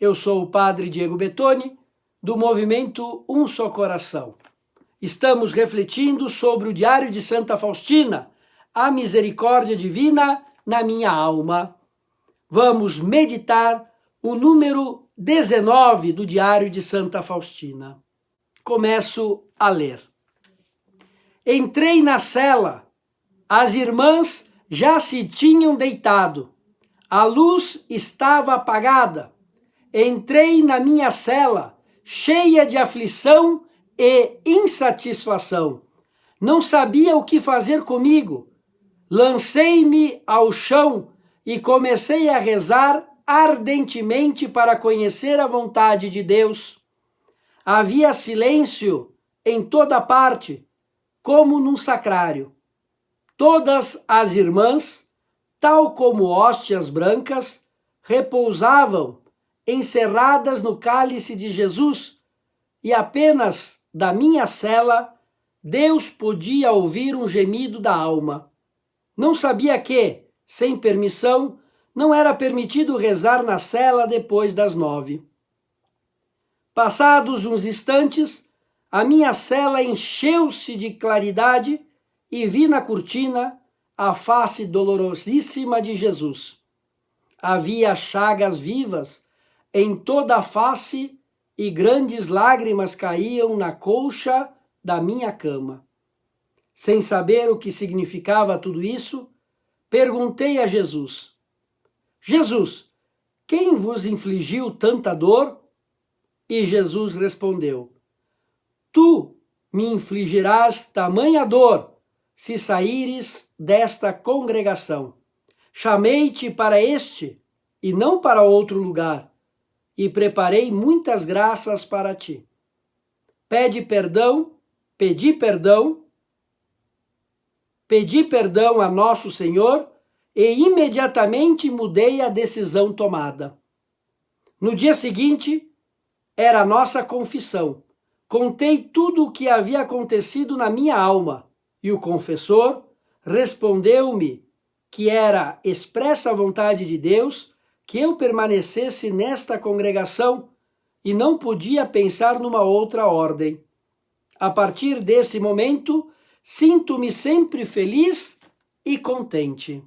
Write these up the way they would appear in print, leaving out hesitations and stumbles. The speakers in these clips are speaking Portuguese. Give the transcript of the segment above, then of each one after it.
Eu sou o Padre Diego Bettoni, do movimento Um Só Coração. Estamos refletindo sobre o Diário de Santa Faustina, a misericórdia divina na minha alma. Vamos meditar o número 19 do Diário de Santa Faustina. Começo a ler. Entrei na cela, as irmãs já se tinham deitado, a luz estava apagada. Entrei na minha cela, cheia de aflição e insatisfação. Não sabia o que fazer comigo. Lancei-me ao chão e comecei a rezar ardentemente para conhecer a vontade de Deus. Havia silêncio em toda parte, como num sacrário. Todas as irmãs, tal como hóstias brancas, repousavam encerradas no cálice de Jesus, e apenas da minha cela Deus podia ouvir um gemido da alma. Não sabia que, sem permissão, não era permitido rezar na cela depois das 9. Passados uns instantes, a minha cela encheu-se de claridade e vi na cortina a face dolorosíssima de Jesus. Havia chagas vivas em toda a face e grandes lágrimas caíam na colcha da minha cama. Sem saber o que significava tudo isso, perguntei a Jesus: Jesus, quem vos infligiu tanta dor? E Jesus respondeu: Tu me infligirás tamanha dor se saíres desta congregação. Chamei-te para este e não para outro lugar, e preparei muitas graças para ti. Pedi perdão a Nosso Senhor e imediatamente mudei a decisão tomada. No dia seguinte, era a nossa confissão. Contei tudo o que havia acontecido na minha alma, e o confessor respondeu-me que era expressa vontade de Deus que eu permanecesse nesta congregação e não podia pensar numa outra ordem. A partir desse momento, sinto-me sempre feliz e contente.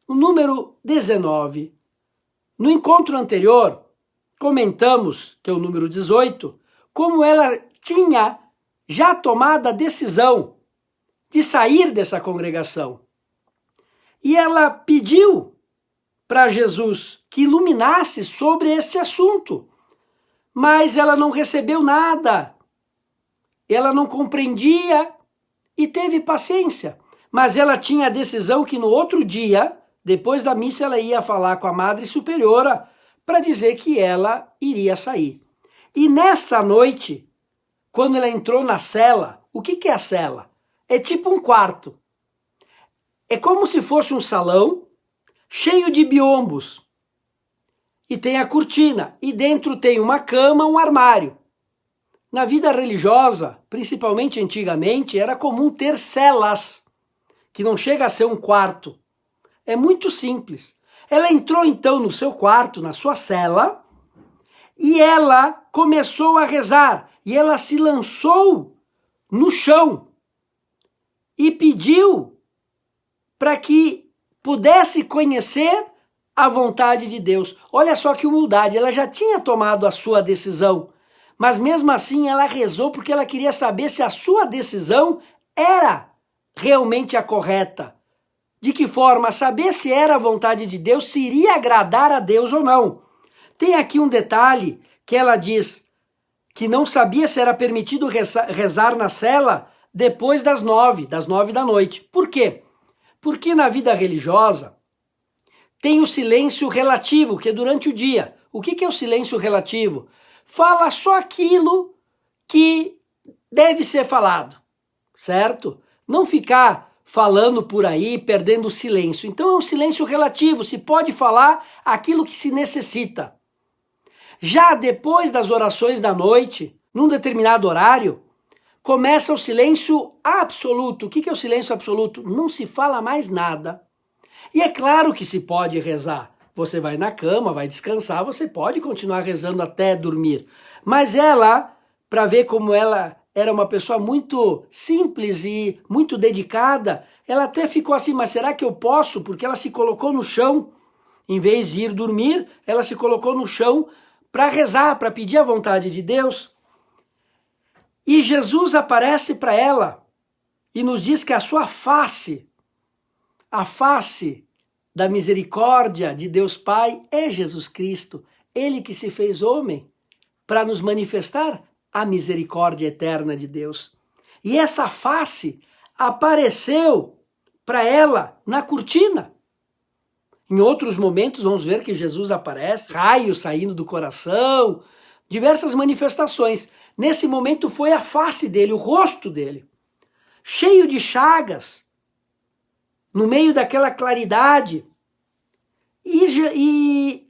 O número 19. No encontro anterior, comentamos, que é o número 18, como ela tinha já tomado a decisão de sair dessa congregação. E ela pediu para Jesus que iluminasse sobre esse assunto, mas ela não recebeu nada, ela não compreendia e teve paciência, mas ela tinha a decisão que no outro dia, depois da missa, ela ia falar com a Madre Superiora para dizer que ela iria sair. E nessa noite, quando ela entrou na cela, o que é a cela? É tipo um quarto. É como se fosse um salão cheio de biombos. E tem a cortina. E dentro tem uma cama, um armário. Na vida religiosa, principalmente antigamente, era comum ter celas, que não chega a ser um quarto. É muito simples. Ela entrou então no seu quarto, na sua cela, e ela começou a rezar. E ela se lançou no chão e pediu para que pudesse conhecer a vontade de Deus. Olha só que humildade, ela já tinha tomado a sua decisão, mas mesmo assim ela rezou porque ela queria saber se a sua decisão era realmente a correta. De que forma? Saber se era a vontade de Deus, se iria agradar a Deus ou não. Tem aqui um detalhe que ela diz que não sabia se era permitido rezar na cela depois das 9 da noite. Por quê? Porque na vida religiosa tem o silêncio relativo, que é durante o dia. O que é o silêncio relativo? Fala só aquilo que deve ser falado, certo? Não ficar falando por aí, perdendo o silêncio. Então é um silêncio relativo, se pode falar aquilo que se necessita. Já depois das orações da noite, num determinado horário, começa o silêncio absoluto. O que é o silêncio absoluto? Não se fala mais nada. E é claro que se pode rezar, você vai na cama, vai descansar, você pode continuar rezando até dormir. Mas ela, para ver como ela era uma pessoa muito simples e muito dedicada, ela até ficou assim, mas será que eu posso? Porque ela se colocou no chão, em vez de ir dormir, ela se colocou no chão para rezar, para pedir a vontade de Deus. E Jesus aparece para ela e nos diz que a sua face, a face da misericórdia de Deus Pai é Jesus Cristo, ele que se fez homem para nos manifestar a misericórdia eterna de Deus. E essa face apareceu para ela na cortina. Em outros momentos vamos ver que Jesus aparece, raios saindo do coração, diversas manifestações. Nesse momento foi a face dele, o rosto dele, cheio de chagas, no meio daquela claridade. E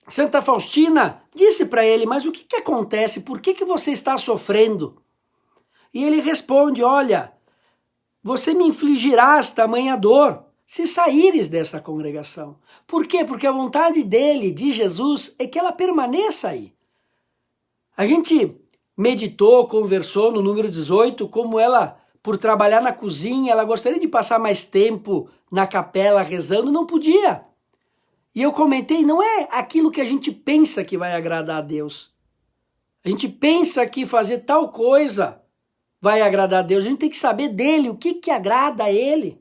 Santa Faustina disse para ele, mas o que acontece? Por que você está sofrendo? E ele responde, olha, você me infligirás tamanha dor se saíres dessa congregação. Por quê? Porque a vontade dele, de Jesus, é que ela permaneça aí. A gente meditou, conversou no número 18, como ela, por trabalhar na cozinha, ela gostaria de passar mais tempo na capela rezando, não podia. E eu comentei, não é aquilo que a gente pensa que vai agradar a Deus. A gente pensa que fazer tal coisa vai agradar a Deus. A gente tem que saber dele, o que agrada a ele.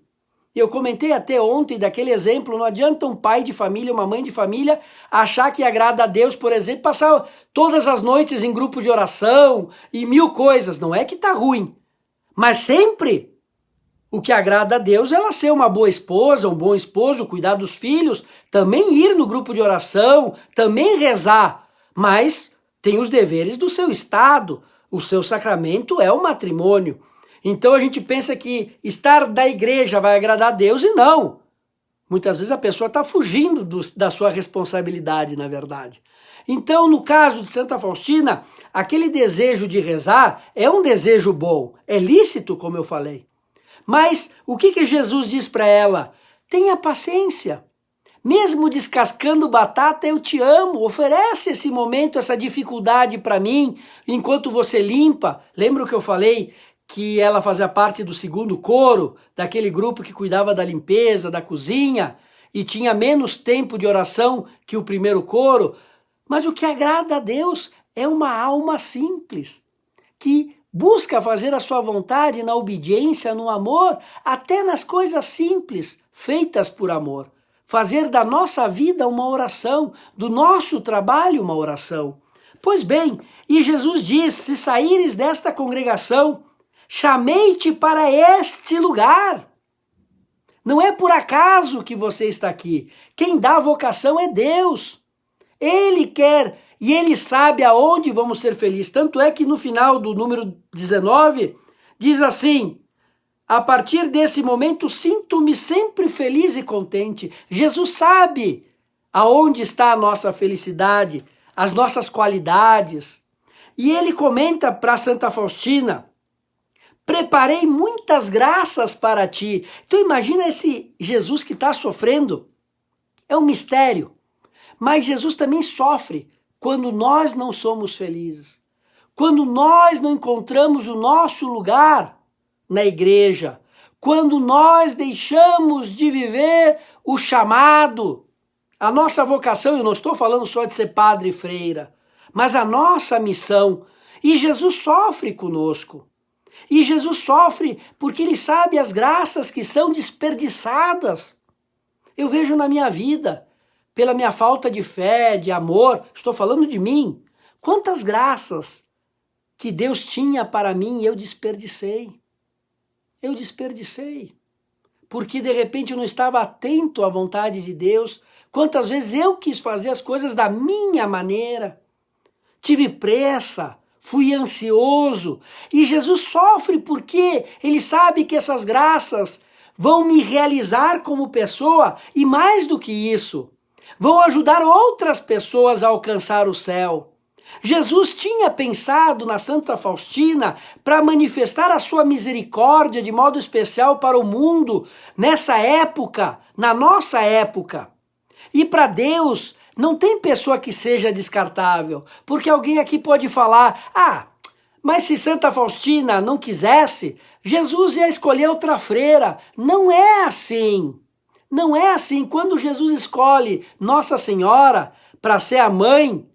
E eu comentei até ontem daquele exemplo, não adianta um pai de família, uma mãe de família achar que agrada a Deus, por exemplo, passar todas as noites em grupo de oração e 1000 coisas. Não é que tá ruim, mas sempre o que agrada a Deus é ela ser uma boa esposa, um bom esposo, cuidar dos filhos, também ir no grupo de oração, também rezar, mas tem os deveres do seu estado, o seu sacramento é o matrimônio. Então a gente pensa que estar na igreja vai agradar a Deus e não. Muitas vezes a pessoa está fugindo da sua responsabilidade, na verdade. Então, no caso de Santa Faustina, aquele desejo de rezar é um desejo bom, é lícito, como eu falei. Mas o que Jesus diz para ela? Tenha paciência. Mesmo descascando batata, eu te amo. Oferece esse momento, essa dificuldade para mim, enquanto você limpa. Lembra o que eu falei? Que ela fazia parte do segundo coro, daquele grupo que cuidava da limpeza, da cozinha, e tinha menos tempo de oração que o primeiro coro. Mas o que agrada a Deus é uma alma simples, que busca fazer a sua vontade na obediência, no amor, até nas coisas simples, feitas por amor. Fazer da nossa vida uma oração, do nosso trabalho uma oração. Pois bem, e Jesus diz, se saíres desta congregação, chamei-te para este lugar. Não é por acaso que você está aqui. Quem dá a vocação é Deus. Ele quer e ele sabe aonde vamos ser felizes. Tanto é que no final do número 19, diz assim, a partir desse momento sinto-me sempre feliz e contente. Jesus sabe aonde está a nossa felicidade, as nossas qualidades. E ele comenta para Santa Faustina, preparei muitas graças para ti. Então imagina esse Jesus que está sofrendo. É um mistério. Mas Jesus também sofre quando nós não somos felizes. Quando nós não encontramos o nosso lugar na igreja. Quando nós deixamos de viver o chamado. A nossa vocação, eu não estou falando só de ser padre e freira, mas a nossa missão. E Jesus sofre conosco. E Jesus sofre porque ele sabe as graças que são desperdiçadas. Eu vejo na minha vida, pela minha falta de fé, de amor, estou falando de mim, quantas graças que Deus tinha para mim eu desperdicei. Eu desperdicei. Porque de repente eu não estava atento à vontade de Deus. Quantas vezes eu quis fazer as coisas da minha maneira. Tive pressa. Fui ansioso, e Jesus sofre porque ele sabe que essas graças vão me realizar como pessoa, e mais do que isso, vão ajudar outras pessoas a alcançar o céu. Jesus tinha pensado na Santa Faustina para manifestar a sua misericórdia de modo especial para o mundo, nessa época, na nossa época. E para Deus, não tem pessoa que seja descartável, porque alguém aqui pode falar, mas se Santa Faustina não quisesse, Jesus ia escolher outra freira. Não é assim. Não é assim. Quando Jesus escolhe Nossa Senhora para ser a mãe,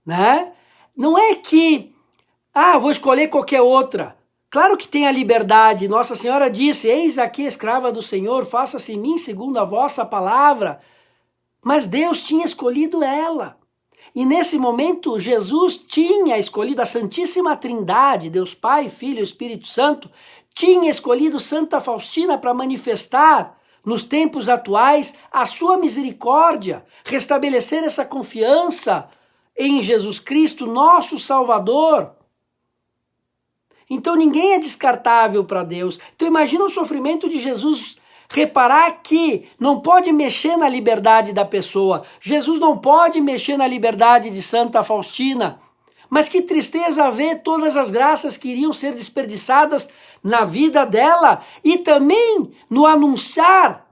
né? Não é que, vou escolher qualquer outra. Claro que tem a liberdade. Nossa Senhora disse, eis aqui a escrava do Senhor, faça-se em mim segundo a vossa palavra. Mas Deus tinha escolhido ela. E nesse momento, Jesus tinha escolhido a Santíssima Trindade, Deus Pai, Filho e Espírito Santo, tinha escolhido Santa Faustina para manifestar, nos tempos atuais, a sua misericórdia, restabelecer essa confiança em Jesus Cristo, nosso Salvador. Então ninguém é descartável para Deus. Então imagina o sofrimento de Jesus. Reparar que não pode mexer na liberdade da pessoa. Jesus não pode mexer na liberdade de Santa Faustina. Mas que tristeza ver todas as graças que iriam ser desperdiçadas na vida dela e também no anunciar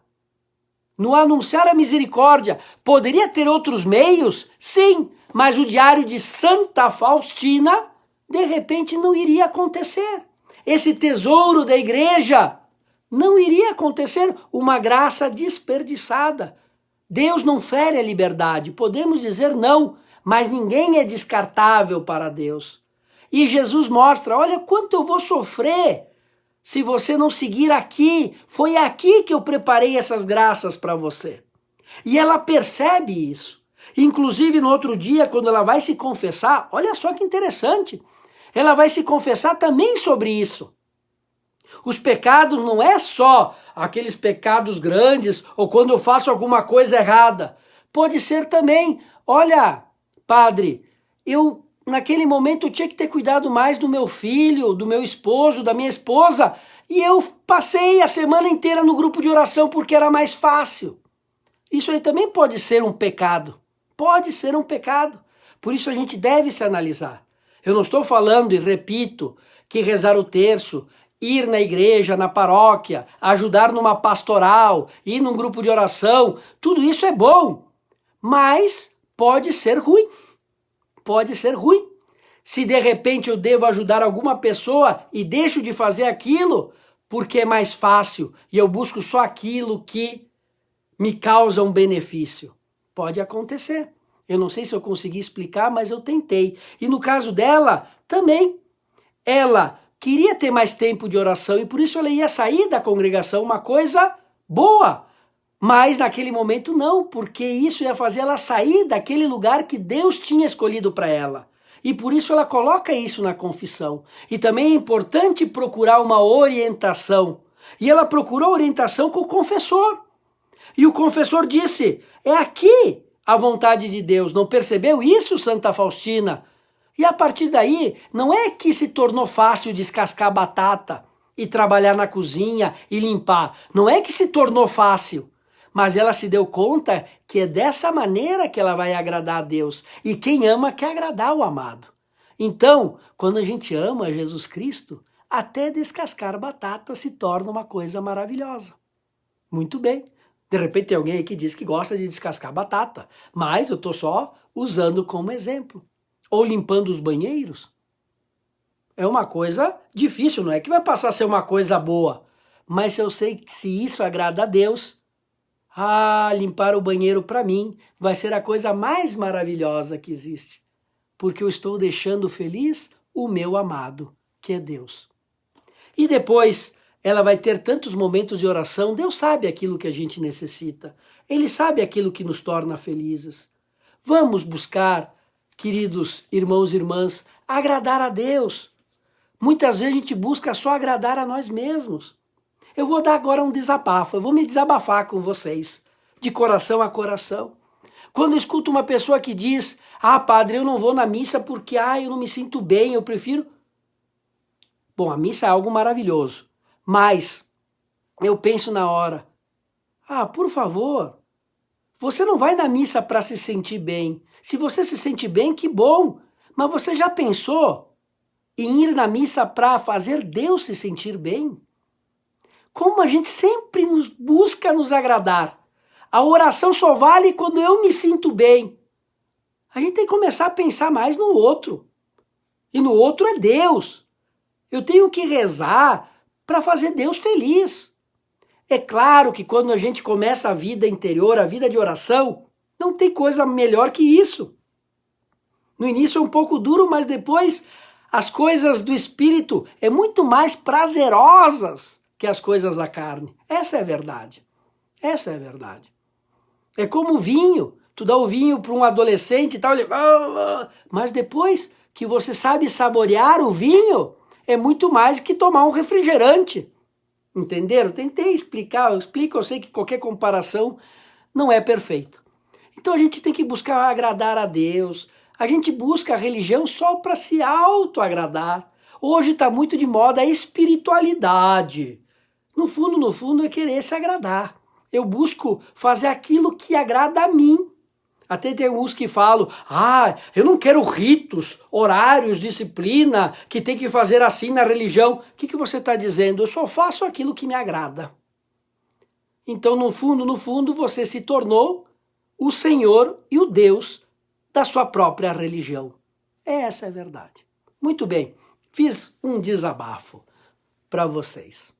a misericórdia. Poderia ter outros meios? Sim, mas o diário de Santa Faustina, de repente, não iria acontecer. Esse tesouro da igreja não iria acontecer, uma graça desperdiçada. Deus não fere a liberdade, podemos dizer não, mas ninguém é descartável para Deus. E Jesus mostra, olha quanto eu vou sofrer se você não seguir aqui, foi aqui que eu preparei essas graças para você. E ela percebe isso. Inclusive no outro dia, quando ela vai se confessar, olha só que interessante, ela vai se confessar também sobre isso. Os pecados não é só aqueles pecados grandes ou quando eu faço alguma coisa errada. Pode ser também, olha, padre, eu naquele momento eu tinha que ter cuidado mais do meu filho, do meu esposo, da minha esposa, e eu passei a semana inteira no grupo de oração porque era mais fácil. Isso aí também pode ser um pecado. Pode ser um pecado. Por isso a gente deve se analisar. Eu não estou falando, e repito, que rezar o terço, ir na igreja, na paróquia, ajudar numa pastoral, ir num grupo de oração, tudo isso é bom, mas pode ser ruim. Pode ser ruim. Se de repente eu devo ajudar alguma pessoa e deixo de fazer aquilo porque é mais fácil e eu busco só aquilo que me causa um benefício. Pode acontecer. Eu não sei se eu consegui explicar, mas eu tentei. E no caso dela, também. Ela queria ter mais tempo de oração e por isso ela ia sair da congregação, uma coisa boa. Mas naquele momento não, porque isso ia fazer ela sair daquele lugar que Deus tinha escolhido para ela. E por isso ela coloca isso na confissão. E também é importante procurar uma orientação. E ela procurou orientação com o confessor. E o confessor disse, é aqui a vontade de Deus. Não percebeu isso, Santa Faustina? E a partir daí, não é que se tornou fácil descascar batata e trabalhar na cozinha e limpar. Não é que se tornou fácil. Mas ela se deu conta que é dessa maneira que ela vai agradar a Deus. E quem ama quer agradar o amado. Então, quando a gente ama Jesus Cristo, até descascar batata se torna uma coisa maravilhosa. Muito bem. De repente tem alguém aí que diz que gosta de descascar batata, mas eu estou só usando como exemplo. Ou limpando os banheiros. É uma coisa difícil, não é que vai passar a ser uma coisa boa. Mas eu sei que se isso agrada a Deus, limpar o banheiro para mim vai ser a coisa mais maravilhosa que existe. Porque eu estou deixando feliz o meu amado, que é Deus. E depois ela vai ter tantos momentos de oração, Deus sabe aquilo que a gente necessita. Ele sabe aquilo que nos torna felizes. Vamos buscar, queridos irmãos e irmãs, agradar a Deus. Muitas vezes a gente busca só agradar a nós mesmos. Eu vou dar agora um desabafo, eu vou me desabafar com vocês, de coração a coração. Quando eu escuto uma pessoa que diz, padre, eu não vou na missa porque eu não me sinto bem, eu prefiro... Bom, a missa é algo maravilhoso, mas eu penso na hora, por favor, você não vai na missa para se sentir bem. Se você se sente bem, que bom, mas você já pensou em ir na missa para fazer Deus se sentir bem? Como a gente sempre busca nos agradar. A oração só vale quando eu me sinto bem. A gente tem que começar a pensar mais no outro. E no outro é Deus. Eu tenho que rezar para fazer Deus feliz. É claro que quando a gente começa a vida interior, a vida de oração, não tem coisa melhor que isso. No início é um pouco duro, mas depois as coisas do espírito é muito mais prazerosas que as coisas da carne. Essa é a verdade. Essa é a verdade. É como o vinho. Tu dá o vinho para um adolescente e tal, ele... mas depois que você sabe saborear o vinho, é muito mais que tomar um refrigerante. Entenderam? Tentei explicar, eu sei que qualquer comparação não é perfeita. Então a gente tem que buscar agradar a Deus. A gente busca a religião só para se auto-agradar. Hoje está muito de moda a espiritualidade. No fundo é querer se agradar. Eu busco fazer aquilo que agrada a mim. Até tem uns que falam, eu não quero ritos, horários, disciplina, que tem que fazer assim na religião. O que você está dizendo? Eu só faço aquilo que me agrada. Então, no fundo, você se tornou o Senhor e o Deus da sua própria religião. Essa é a verdade. Muito bem, fiz um desabafo para vocês.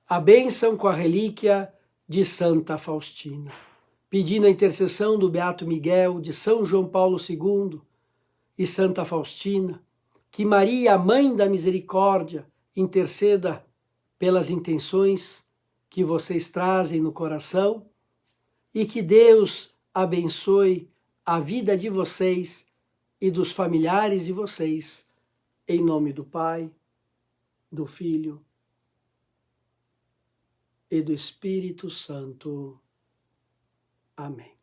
A bênção com a relíquia de Santa Faustina. Pedindo a intercessão do Beato Miguel, de São João Paulo II e Santa Faustina, que Maria, a Mãe da Misericórdia, interceda pelas intenções que vocês trazem no coração e que Deus abençoe a vida de vocês e dos familiares de vocês, em nome do Pai, do Filho e do Espírito Santo. Amém.